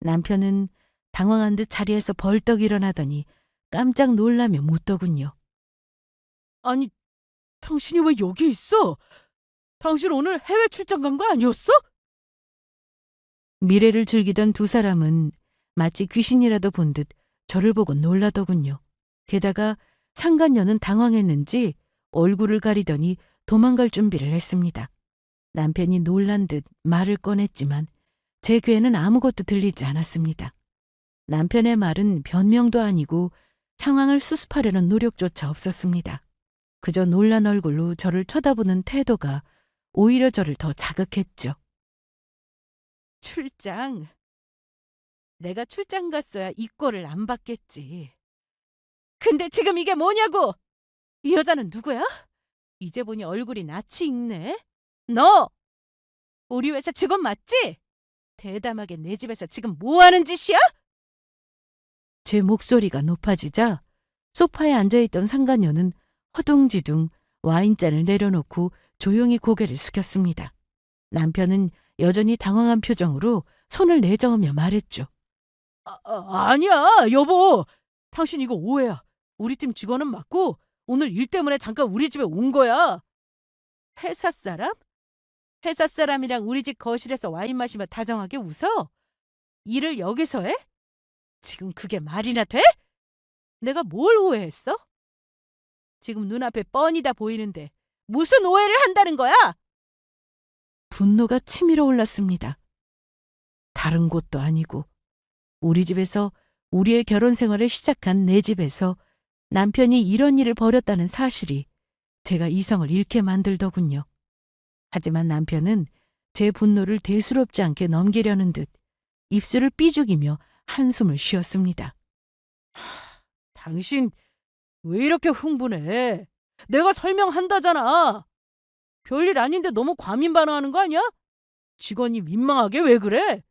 남편은 당황한 듯 자리에서 벌떡 일어나더니 깜짝 놀라며 묻더군요. 아니, 당신이 왜 여기 있어? 당신 오늘 해외 출장 간 거 아니었어? 미래를 즐기던 두 사람은 마치 귀신이라도 본 듯 저를 보고 놀라더군요. 게다가 상간녀는 당황했는지 얼굴을 가리더니 도망갈 준비를 했습니다. 남편이 놀란 듯 말을 꺼냈지만 제 귀에는 아무것도 들리지 않았습니다. 남편의 말은 변명도 아니고 상황을 수습하려는 노력조차 없었습니다. 그저 놀란 얼굴로 저를 쳐다보는 태도가 오히려 저를 더 자극했죠. 출장. 내가 출장 갔어야 이 꼴을 안 받겠지. 근데 지금 이게 뭐냐고! 이 여자는 누구야? 이제 보니 얼굴이 낯이 익네. 너! 우리 회사 직원 맞지? 대담하게 내 집에서 지금 뭐 하는 짓이야? 제 목소리가 높아지자 소파에 앉아있던 상간녀는 허둥지둥 와인잔을 내려놓고 조용히 고개를 숙였습니다. 남편은 여전히 당황한 표정으로 손을 내저으며 말했죠. 아니야, 여보. 당신 이거 오해야. 우리 팀 직원은 맞고 오늘 일 때문에 잠깐 우리 집에 온 거야. 회사 사람? 회사 사람이랑 우리 집 거실에서 와인 마시며 다정하게 웃어? 일을 여기서 해? 지금 그게 말이나 돼? 내가 뭘 오해했어? 지금 눈앞에 뻔히 다 보이는데 무슨 오해를 한다는 거야? 분노가 치밀어 올랐습니다. 다른 곳도 아니고 우리 집에서 우리의 결혼 생활을 시작한 내 집에서 남편이 이런 일을 벌였다는 사실이 제가 이성을 잃게 만들더군요. 하지만 남편은 제 분노를 대수롭지 않게 넘기려는 듯 입술을 삐죽이며 한숨을 쉬었습니다. 당신 왜 이렇게 흥분해? 내가 설명한다잖아. 별일 아닌데 너무 과민 반응하는 거 아니야? 직원이 민망하게 왜 그래?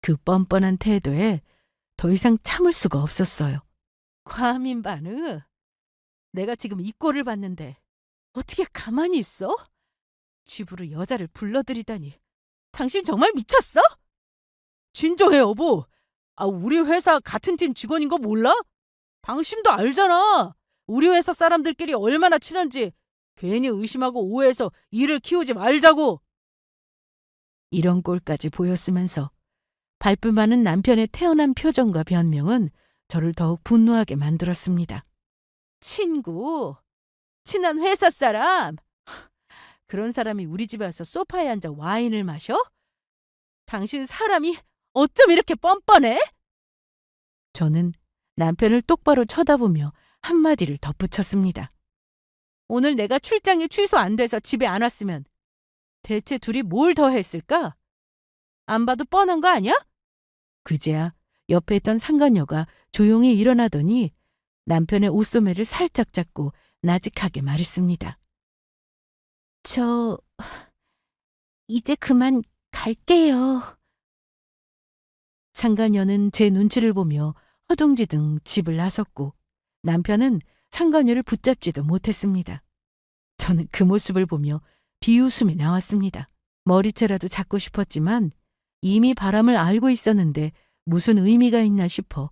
그 뻔뻔한 태도에 더 이상 참을 수가 없었어요. 과민 반응? 내가 지금 이 꼴을 봤는데 어떻게 가만히 있어? 집으로 여자를 불러들이다니. 당신 정말 미쳤어? 진정해, 여보. 우리 회사 같은 팀 직원인 거 몰라? 당신도 알잖아. 우리 회사 사람들끼리 얼마나 친한지. 괜히 의심하고 오해해서 일을 키우지 말자고. 이런 꼴까지 보였으면서 발뺌 많은 남편의 태연한 표정과 변명은 저를 더욱 분노하게 만들었습니다. 친구? 친한 회사 사람? 그런 사람이 우리 집에 와서 소파에 앉아 와인을 마셔? 당신 사람이 어쩜 이렇게 뻔뻔해? 저는 남편을 똑바로 쳐다보며 한마디를 덧붙였습니다. 오늘 내가 출장이 취소 안 돼서 집에 안 왔으면 대체 둘이 뭘 더 했을까? 안 봐도 뻔한 거 아니야? 그제야 옆에 있던 상간녀가 조용히 일어나더니 남편의 옷소매를 살짝 잡고 나직하게 말했습니다. 저 이제 그만 갈게요. 상간녀는 제 눈치를 보며 허둥지둥 집을 나섰고 남편은 상간녀를 붙잡지도 못했습니다. 저는 그 모습을 보며 비웃음이 나왔습니다. 머리채라도 잡고 싶었지만 이미 바람을 알고 있었는데 무슨 의미가 있나 싶어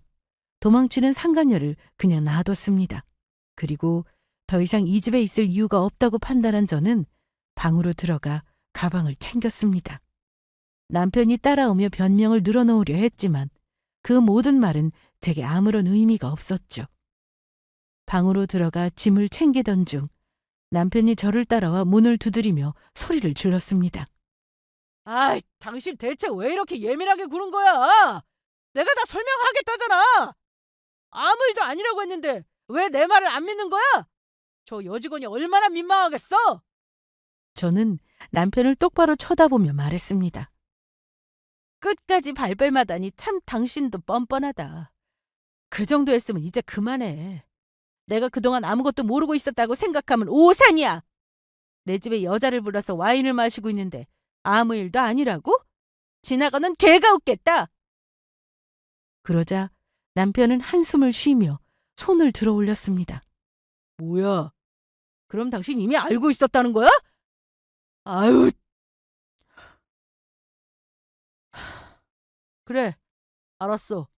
도망치는 상간녀를 그냥 놔뒀습니다. 그리고 더 이상 이 집에 있을 이유가 없다고 판단한 저는 방으로 들어가 가방을 챙겼습니다. 남편이 따라오며 변명을 늘어놓으려 했지만 그 모든 말은 제게 아무런 의미가 없었죠. 방으로 들어가 짐을 챙기던 중 남편이 저를 따라와 문을 두드리며 소리를 질렀습니다. 당신 대체 왜 이렇게 예민하게 구는 거야? 내가 다 설명하겠다잖아. 아무 일도 아니라고 했는데 왜 내 말을 안 믿는 거야? 저 여직원이 얼마나 민망하겠어? 저는 남편을 똑바로 쳐다보며 말했습니다. 끝까지 발뺌하다니 참 당신도 뻔뻔하다. 그 정도 했으면 이제 그만해. 내가 그동안 아무것도 모르고 있었다고 생각하면 오산이야. 내 집에 여자를 불러서 와인을 마시고 있는데 아무 일도 아니라고? 지나가는 개가 웃겠다. 그러자 남편은 한숨을 쉬며 손을 들어 올렸습니다. 뭐야? 그럼 당신 이미 알고 있었다는 거야? 아유, 그래, 알았어.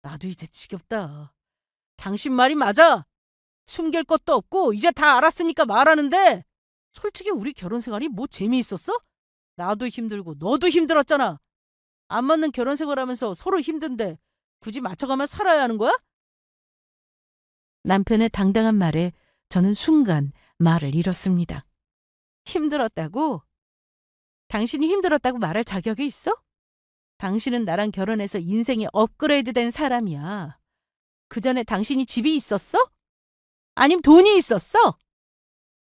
나도 이제 지겹다. 당신 말이 맞아. 숨길 것도 없고 이제 다 알았으니까 말하는데 솔직히 우리 결혼 생활이 뭐 재미있었어? 나도 힘들고 너도 힘들었잖아. 안 맞는 결혼 생활하면서 서로 힘든데 굳이 맞춰가며 살아야 하는 거야? 남편의 당당한 말에 저는 순간 말을 잃었습니다. 힘들었다고? 당신이 힘들었다고 말할 자격이 있어? 당신은 나랑 결혼해서 인생이 업그레이드된 사람이야. 그 전에 당신이 집이 있었어? 아님 돈이 있었어?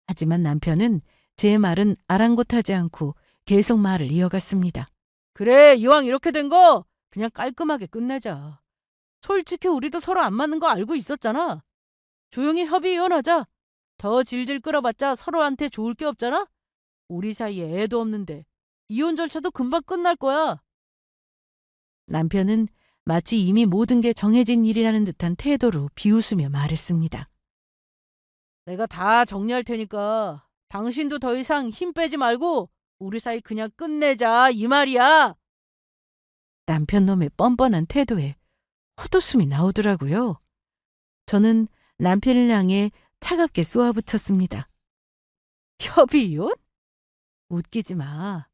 하지만 남편은 제 말은 아랑곳하지 않고 계속 말을 이어갔습니다. 그래, 이왕 이렇게 된 거 그냥 깔끔하게 끝내자. 솔직히 우리도 서로 안 맞는 거 알고 있었잖아. 조용히 협의이혼하자. 더 질질 끌어봤자 서로한테 좋을 게 없잖아? 우리 사이에 애도 없는데 이혼 절차도 금방 끝날 거야. 남편은 마치 이미 모든 게 정해진 일이라는 듯한 태도로 비웃으며 말했습니다. 내가 다 정리할 테니까 당신도 더 이상 힘 빼지 말고 우리 사이 그냥 끝내자 이 말이야. 남편 놈의 뻔뻔한 태도에 헛웃음이 나오더라고요. 저는 남편을 향해 차갑게 쏘아붙였습니다. 협의이혼? 웃기지 마.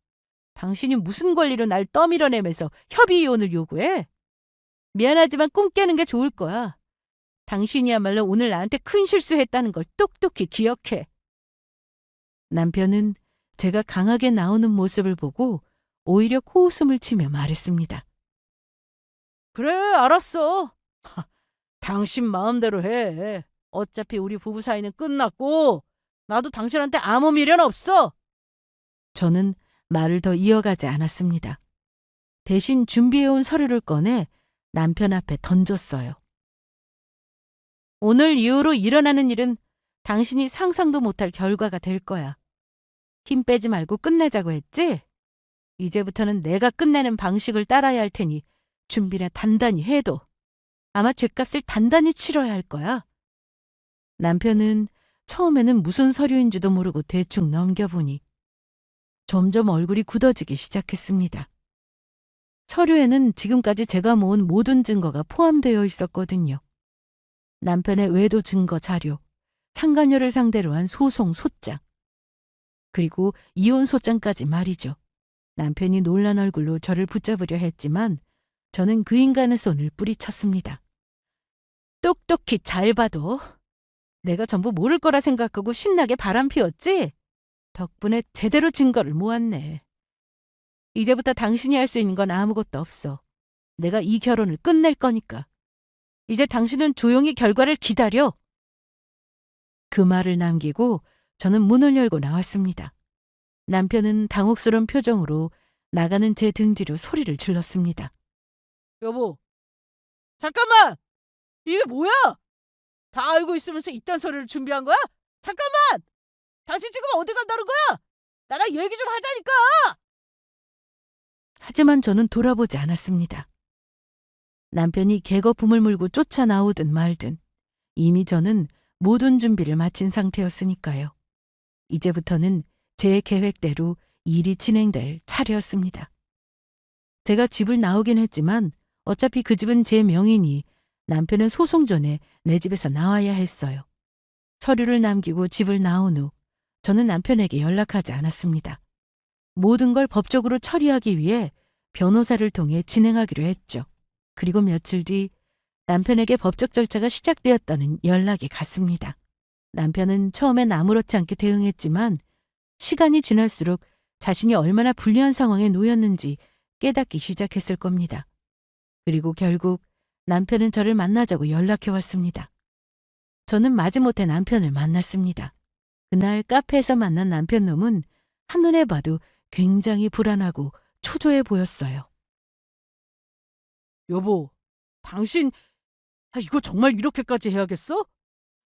당신이 무슨 권리로 날 떠밀어내면서 협의이혼을 요구해? 미안하지만 꿈 깨는 게 좋을 거야. 당신이야말로 오늘 나한테 큰 실수했다는 걸 똑똑히 기억해. 남편은 제가 강하게 나오는 모습을 보고 오히려 코웃음을 치며 말했습니다. 그래, 알았어. 당신 마음대로 해. 어차피 우리 부부 사이는 끝났고 나도 당신한테 아무 미련 없어. 저는 말을 더 이어가지 않았습니다. 대신 준비해온 서류를 꺼내 남편 앞에 던졌어요. 오늘 이후로 일어나는 일은 당신이 상상도 못할 결과가 될 거야. 힘 빼지 말고 끝내자고 했지? 이제부터는 내가 끝내는 방식을 따라야 할 테니 준비나 단단히 해도 아마 죗값을 단단히 치러야 할 거야. 남편은 처음에는 무슨 서류인지도 모르고 대충 넘겨보니 점점 얼굴이 굳어지기 시작했습니다. 서류에는 지금까지 제가 모은 모든 증거가 포함되어 있었거든요. 남편의 외도 증거 자료, 상간녀를 상대로 한 소송 소장, 그리고 이혼 소장까지 말이죠. 남편이 놀란 얼굴로 저를 붙잡으려 했지만 저는 그 인간의 손을 뿌리쳤습니다. 똑똑히 잘 봐도 내가 전부 모를 거라 생각하고 신나게 바람 피웠지? 덕분에 제대로 증거를 모았네. 이제부터 당신이 할 수 있는 건 아무것도 없어. 내가 이 결혼을 끝낼 거니까. 이제 당신은 조용히 결과를 기다려. 그 말을 남기고 저는 문을 열고 나왔습니다. 남편은 당혹스러운 표정으로 나가는 제 등 뒤로 소리를 질렀습니다. 여보, 잠깐만! 이게 뭐야? 다 알고 있으면서 이딴 소리를 준비한 거야? 잠깐만! 당신 지금 어디 간다는 거야? 나랑 얘기 좀 하자니까! 하지만 저는 돌아보지 않았습니다. 남편이 개거품을 물고 쫓아 나오든 말든 이미 저는 모든 준비를 마친 상태였으니까요. 이제부터는 제 계획대로 일이 진행될 차례였습니다. 제가 집을 나오긴 했지만 어차피 그 집은 제 명이니 남편은 소송 전에 내 집에서 나와야 했어요. 서류를 남기고 집을 나온 후 저는 남편에게 연락하지 않았습니다. 모든 걸 법적으로 처리하기 위해 변호사를 통해 진행하기로 했죠. 그리고 며칠 뒤 남편에게 법적 절차가 시작되었다는 연락이 갔습니다. 남편은 처음엔 아무렇지 않게 대응했지만 시간이 지날수록 자신이 얼마나 불리한 상황에 놓였는지 깨닫기 시작했을 겁니다. 그리고 결국 남편은 저를 만나자고 연락해 왔습니다. 저는 마지못해 남편을 만났습니다. 그날 카페에서 만난 남편놈은 한눈에 봐도 굉장히 불안하고 초조해 보였어요. 여보, 당신 이거 정말 이렇게까지 해야겠어?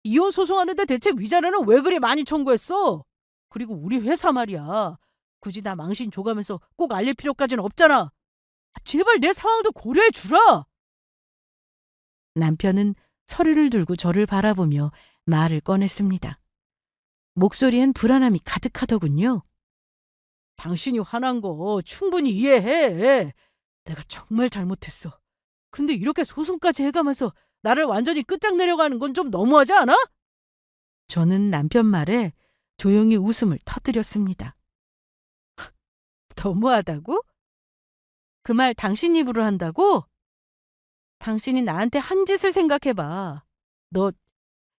이혼 소송하는데 대체 위자료는 왜 그리 많이 청구했어? 그리고 우리 회사 말이야. 굳이 나 망신 줘가면서 꼭 알릴 필요까지는 없잖아. 제발 내 상황도 고려해 주라. 남편은 서류를 들고 저를 바라보며 말을 꺼냈습니다. 목소리엔 불안함이 가득하더군요. 당신이 화난 거 충분히 이해해. 내가 정말 잘못했어. 근데 이렇게 소송까지 해가면서 나를 완전히 끝장내려가는 건 좀 너무하지 않아? 저는 남편 말에 조용히 웃음을 터뜨렸습니다. 너무하다고? 그 말 당신 입으로 한다고? 당신이 나한테 한 짓을 생각해봐. 너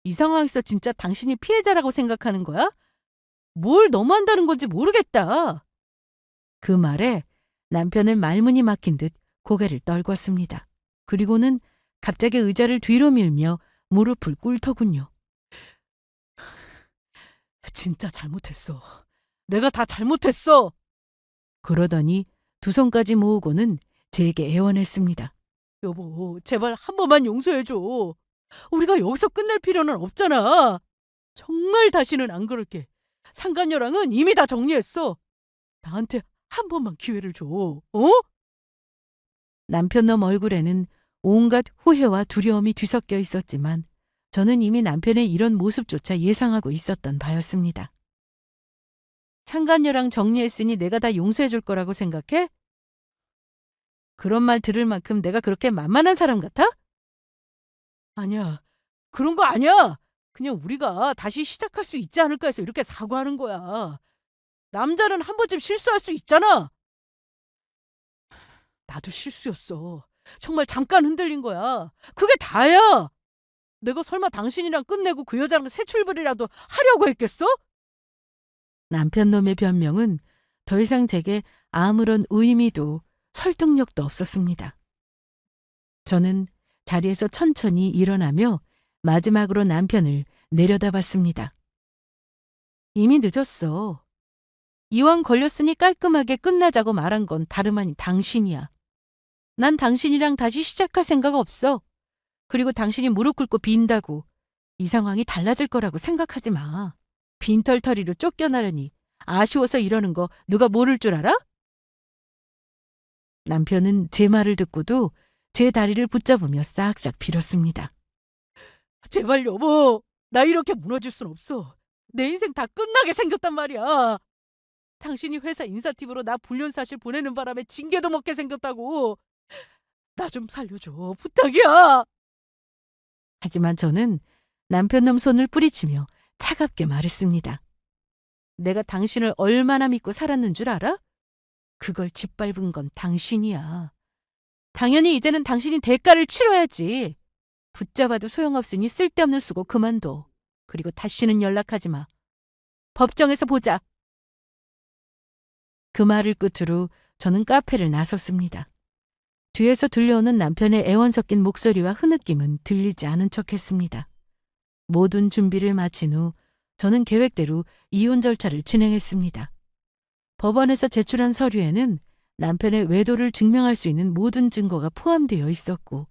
이 상황에서 진짜 당신이 피해자라고 생각하는 거야? 뭘 너무한다는 건지 모르겠다. 그 말에 남편은 말문이 막힌 듯 고개를 떨궜습니다. 그리고는 갑자기 의자를 뒤로 밀며 무릎을 꿇더군요. 진짜 잘못했어. 내가 다 잘못했어. 그러더니 두 손까지 모으고는 제게 애원했습니다. 여보, 제발 한 번만 용서해줘. 우리가 여기서 끝낼 필요는 없잖아. 정말 다시는 안 그럴게. 상간녀랑은 이미 다 정리했어. 나한테 한 번만 기회를 줘. 어? 남편 놈 얼굴에는 온갖 후회와 두려움이 뒤섞여 있었지만 저는 이미 남편의 이런 모습조차 예상하고 있었던 바였습니다. 상간녀랑 정리했으니 내가 다 용서해 줄 거라고 생각해? 그런 말 들을 만큼 내가 그렇게 만만한 사람 같아? 아니야. 그런 거 아니야. 그냥 우리가 다시 시작할 수 있지 않을까 해서 이렇게 사과하는 거야. 남자는 한 번쯤 실수할 수 있잖아. 나도 실수였어. 정말 잠깐 흔들린 거야. 그게 다야. 내가 설마 당신이랑 끝내고 그 여자랑 새 출발이라도 하려고 했겠어? 남편 놈의 변명은 더 이상 제게 아무런 의미도 설득력도 없었습니다. 저는 자리에서 천천히 일어나며 마지막으로 남편을 내려다봤습니다. 이미 늦었어. 이왕 걸렸으니 깔끔하게 끝나자고 말한 건 다름 아닌 당신이야. 난 당신이랑 다시 시작할 생각 없어. 그리고 당신이 무릎 꿇고 빈다고 이 상황이 달라질 거라고 생각하지 마. 빈털터리로 쫓겨나려니 아쉬워서 이러는 거 누가 모를 줄 알아? 남편은 제 말을 듣고도 제 다리를 붙잡으며 싹싹 빌었습니다. 제발 여보. 나 이렇게 무너질 순 없어. 내 인생 다 끝나게 생겼단 말이야. 당신이 회사 인사팀으로 나 불륜사실 보내는 바람에 징계도 먹게 생겼다고. 나 좀 살려줘. 부탁이야. 하지만 저는 남편 놈 손을 뿌리치며 차갑게 말했습니다. 내가 당신을 얼마나 믿고 살았는 줄 알아? 그걸 짓밟은 건 당신이야. 당연히 이제는 당신이 대가를 치러야지. 붙잡아도 소용없으니 쓸데없는 수고 그만둬. 그리고 다시는 연락하지 마. 법정에서 보자. 그 말을 끝으로 저는 카페를 나섰습니다. 뒤에서 들려오는 남편의 애원 섞인 목소리와 흐느낌은 들리지 않은 척했습니다. 모든 준비를 마친 후 저는 계획대로 이혼 절차를 진행했습니다. 법원에서 제출한 서류에는 남편의 외도를 증명할 수 있는 모든 증거가 포함되어 있었고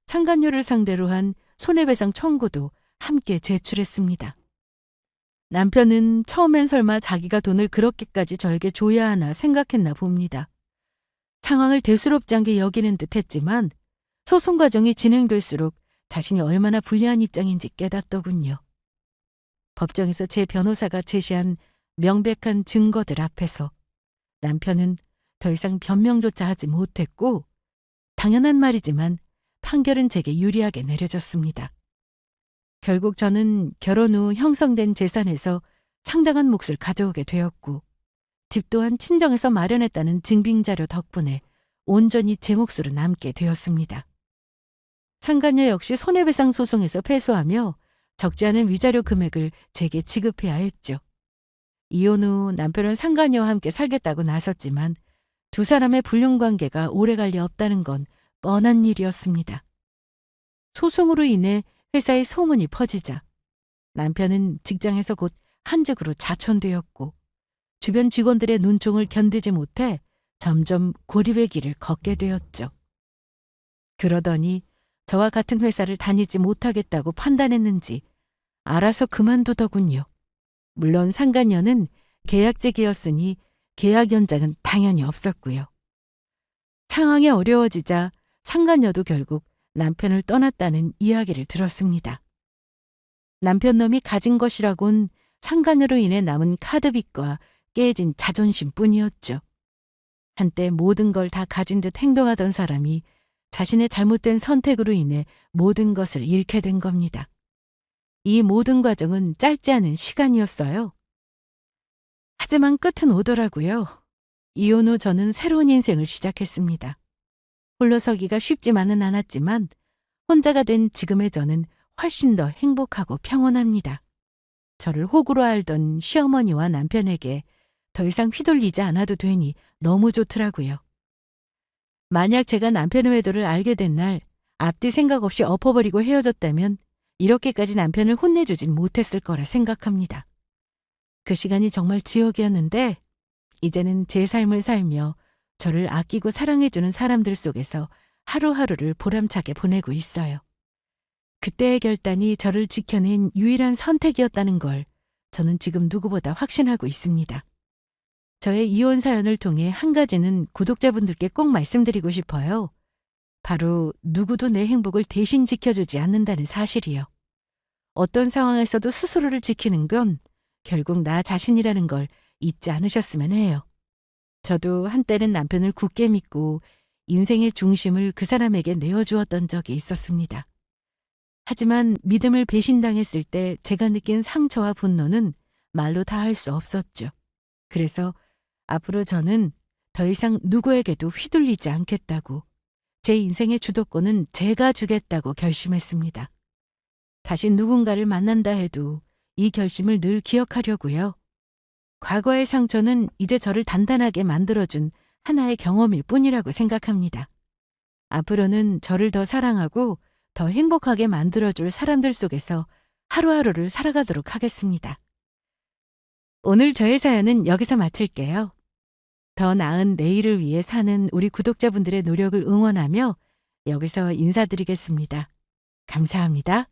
상간녀를 상대로 한 손해배상 청구도 함께 제출했습니다. 남편은 처음엔 설마 자기가 돈을 그렇게까지 저에게 줘야 하나 생각했나 봅니다. 상황을 대수롭지 않게 여기는 듯 했지만 소송 과정이 진행될수록 자신이 얼마나 불리한 입장인지 깨닫더군요. 법정에서 제 변호사가 제시한 명백한 증거들 앞에서 남편은 더 이상 변명조차 하지 못했고 당연한 말이지만 판결은 제게 유리하게 내려졌습니다. 결국 저는 결혼 후 형성된 재산에서 상당한 몫을 가져오게 되었고 집 또한 친정에서 마련했다는 증빙자료 덕분에 온전히 제 몫으로 남게 되었습니다. 상간녀 역시 손해배상 소송에서 패소하며 적지 않은 위자료 금액을 제게 지급해야 했죠. 이혼 후 남편은 상간녀와 함께 살겠다고 나섰지만 두 사람의 불륜관계가 오래갈 리 없다는 건 뻔한 일이었습니다. 소송으로 인해 회사에 소문이 퍼지자 남편은 직장에서 곧 한직으로 자천되었고 주변 직원들의 눈총을 견디지 못해 점점 고립의 길을 걷게 되었죠. 그러더니 저와 같은 회사를 다니지 못하겠다고 판단했는지 알아서 그만두더군요. 물론 상간녀는 계약직이었으니 계약 연장은 당연히 없었고요. 상황이 어려워지자 상간녀도 결국 남편을 떠났다는 이야기를 들었습니다. 남편 놈이 가진 것이라곤 상간녀로 인해 남은 카드빚과 깨진 자존심뿐이었죠. 한때 모든 걸 다 가진 듯 행동하던 사람이 자신의 잘못된 선택으로 인해 모든 것을 잃게 된 겁니다. 이 모든 과정은 짧지 않은 시간이었어요. 하지만 끝은 오더라고요. 이혼 후 저는 새로운 인생을 시작했습니다. 홀로 서기가 쉽지만은 않았지만 혼자가 된 지금의 저는 훨씬 더 행복하고 평온합니다. 저를 호구로 알던 시어머니와 남편에게 더 이상 휘둘리지 않아도 되니 너무 좋더라고요. 만약 제가 남편의 외도를 알게 된 날 앞뒤 생각 없이 엎어버리고 헤어졌다면 이렇게까지 남편을 혼내주진 못했을 거라 생각합니다. 그 시간이 정말 지옥이었는데 이제는 제 삶을 살며 저를 아끼고 사랑해주는 사람들 속에서 하루하루를 보람차게 보내고 있어요. 그때의 결단이 저를 지켜낸 유일한 선택이었다는 걸 저는 지금 누구보다 확신하고 있습니다. 저의 이혼 사연을 통해 한 가지는 구독자분들께 꼭 말씀드리고 싶어요. 바로 누구도 내 행복을 대신 지켜주지 않는다는 사실이요. 어떤 상황에서도 스스로를 지키는 건 결국 나 자신이라는 걸 잊지 않으셨으면 해요. 저도 한때는 남편을 굳게 믿고 인생의 중심을 그 사람에게 내어주었던 적이 있었습니다. 하지만 믿음을 배신당했을 때 제가 느낀 상처와 분노는 말로 다 할 수 없었죠. 그래서 앞으로 저는 더 이상 누구에게도 휘둘리지 않겠다고, 제 인생의 주도권은 제가 주겠다고 결심했습니다. 다시 누군가를 만난다 해도 이 결심을 늘 기억하려고요. 과거의 상처는 이제 저를 단단하게 만들어준 하나의 경험일 뿐이라고 생각합니다. 앞으로는 저를 더 사랑하고 더 행복하게 만들어줄 사람들 속에서 하루하루를 살아가도록 하겠습니다. 오늘 저의 사연은 여기서 마칠게요. 더 나은 내일을 위해 사는 우리 구독자분들의 노력을 응원하며 여기서 인사드리겠습니다. 감사합니다.